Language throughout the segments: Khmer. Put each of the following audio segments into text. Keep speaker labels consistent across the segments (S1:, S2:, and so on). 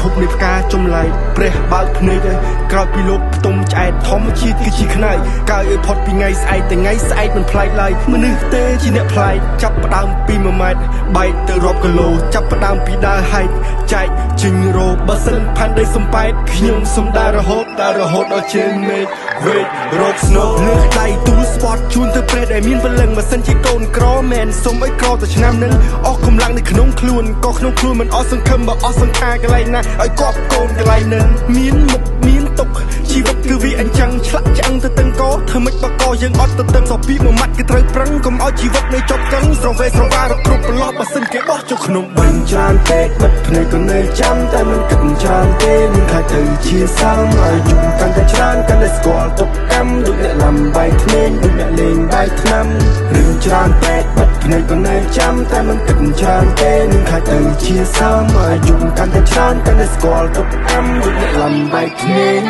S1: ប់នៃផ្កាចំឡាយព្រះបើកភ្នែកក្រោយពីលោកផ្ទុំឆ្អែតធម្មជាតិគឺជាខ្នើយកើឲ្យផុតពីថ្ងៃស្អែកតែថ្ងៃស្អែកមិនប្លែកឡើយមនុស្សទេជាអ្នកប្លែកចាប់ផ្ដើមពី1ម៉ែត្របែកទៅរាប់គីឡូចាប់ផ្ដើមពីដើរហែកចែកជិញរោបើសិនផាន់ដីសំប៉ែតខ្ញុំសំដារហូតដល់ជើងមេឃវេករោគស្នូលើដៃទូលស្ពតជូនទៅព្រះដែលមានពលឹងបើសិនជាកូនក្រមែនសុំឲ្យក្រទៅឆ្នាំនឹងអស់កម្លាំងនៅក្នុងខ្លួនក៏ក្នុងខ្លួនមិនអស់សង្ឃឹមបើអស់សង្ខារកន្លែងណាឲ្យគាត់កូនកន្លែងនឹងមានមុខមានទុកជីវិតគឺវាអញ្ចឹងឆ្លាក់ឆ្អឹងទៅទាំងកធ្វើម៉េចបើកយើងអត់ទៅទាំងសពីមួយម៉ាត់គឺត្រូវប្រឹងកុំឲ្យជីវិតនៅចប់កឹងស្រវេស្រវារគ្រប់ប្រឡោះបើសិនគេបោះចូលក្នុងបឹងច្រើនពេកបិទភ្នែកក៏នៅចាំតែមិនគិតច្រើនទេមានខ្លាចទៅជាសាំឲ្យយំកាន់តែច្រើនកាន់តែស្គាល់ទុកកម្មដូចអ្នកលំបាយធ្នេញដូចអ្នកលេងបាយថ្នាំរឿងច្រើនពេកបិទភ្នែកក៏នៅចាំតែមិនគិតច្រើនទេមានខ្លាចទៅជាសាំឲ្យយំកាន់តែច្រើនកាន់តែស្គាល់ទុកកម្មដូចអ្នកលំបាយធ្នេញ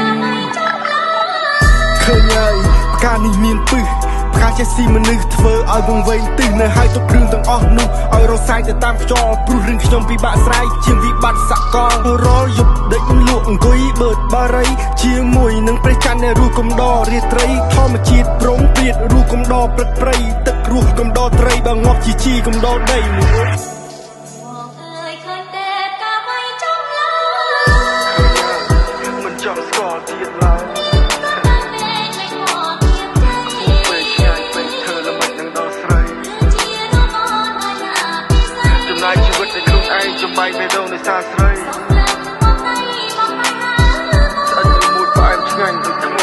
S1: ឃើញហើយផ្កានេះមានពឹសផ្កាចេះស៊ីមនុស្សធ្វើឲ្យវង្វេងទិសនៅហើយទុកគ្រឿងទាំងអស់នោះឲ្យរសាយទៅតាមខ្យល់ព្រោះរឿងខ្ញុំពិបាកស្រាយជាងវិបត្តិសកលរាល់យប់ដេកលក់អង្គុយបឺតបារីជាមួយនឹងព្រះច័ន្ទនៃរស់កំដររាត្រីធម្មជាតិប្រងព្រាតរស់កំដរព្រឹកព្រៃទឹករស់កំដរត្រីបើងាប់ជាជីកំដរដីមិនចង់ស្គាល់ទៀតឡើយចំបាយបេះដូងនៃសាស្រីស្អិតមួយផ្អែមឆ្ងាញ់ដូចខ្ញុំ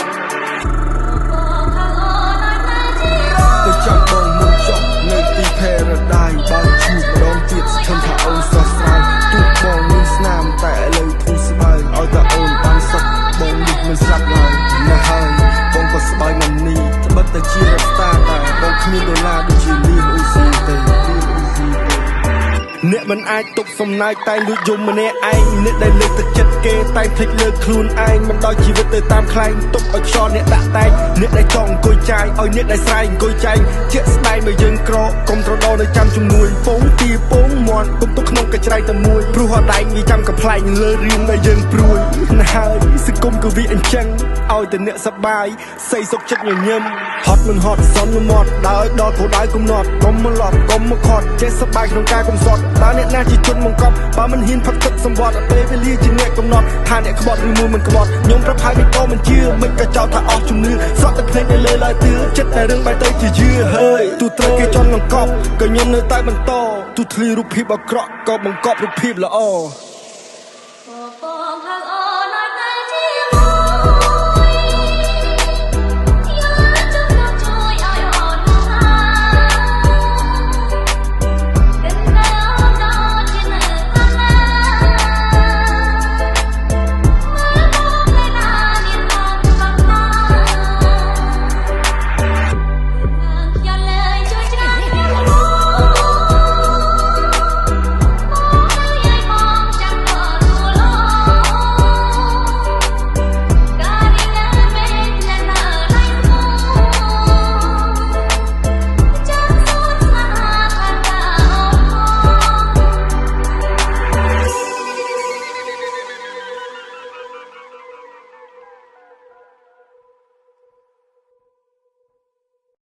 S1: ទៅចាំបងមុនចុះនៅទី Paradise បើឈឺម្ដងទៀតស្ថិតថាអូនស្រស់ស្រាយទូបងមានស្នាមតែឥឡូវធូរស្បើយឲ្យតែអូនបានសុខបងនេះមិនស្លាប់ឡើយណាហើយបងក៏ស្បើយមិននេះត្បិតតែជារស្តាតែបងគ្មានដុល្លារដូចជាលីនអ៊ូស៊ីទេអ្នកមិនអាចទប់សំណាយតែលួចយំម្នាក់ឯងអ្នកដែលលើកទឹកចិត្តគេតែភ្លេចលើកខ្លួនឯងមិនដល់ជីវិតទៅតាមខ្លែងទុកឲ្យខ្យល់អ្នកដាក់តែងអ្នកដែលចង់អង្គុយចាយឲ្យអ្នកដែលស្រែកអង្គុយចែងជាក់ស្ដែងមកយើងក្រកុំត្រដោនៅចាំជំនួយពងទីពងមាន់ទុកទុកក្នុងកញ្ច្រៃតែមួយព្រោះអត់ដែងវាចាំកំ ប្លែកលើរឿងដែលយើងព្រួយណាហើយសង្គមក៏វាអញ្ចឹងឲ្យតែអ្នកសប្បាយស័យសុខចិត្តញញឹមហត់មិនហត់សន្មត់ដើរដល់ព្រោះដៅកំណត់កុំមកឡប់កុំមកខត់ចេះសប្បាយក្នុងការកំសត់តើអ្នកណាជាជនបង្កប់បើមិនហ៊ានផឹកទឹកសម្បត្តិពេលវេលាជាអ្នកកំណត់ថាអ្នកក្បត់ឬមួយមិនក្បត់ខ្ញុំប្រាប់ហើយមិនក៏មិនជឿមិនក៏ចោទថាអស់ជំនឿសក់តែភ្លេចនៅលើឡើយទឿចិត្តតែរឿងបែរទៅជាយឺហើយទូត្រូវគេចន់បង្កប់ក៏ខ្ញុំនៅតែបន្តទូធ្លីរូបភាពអាក្រក់ក៏បង្កប់រូបភាពល្អ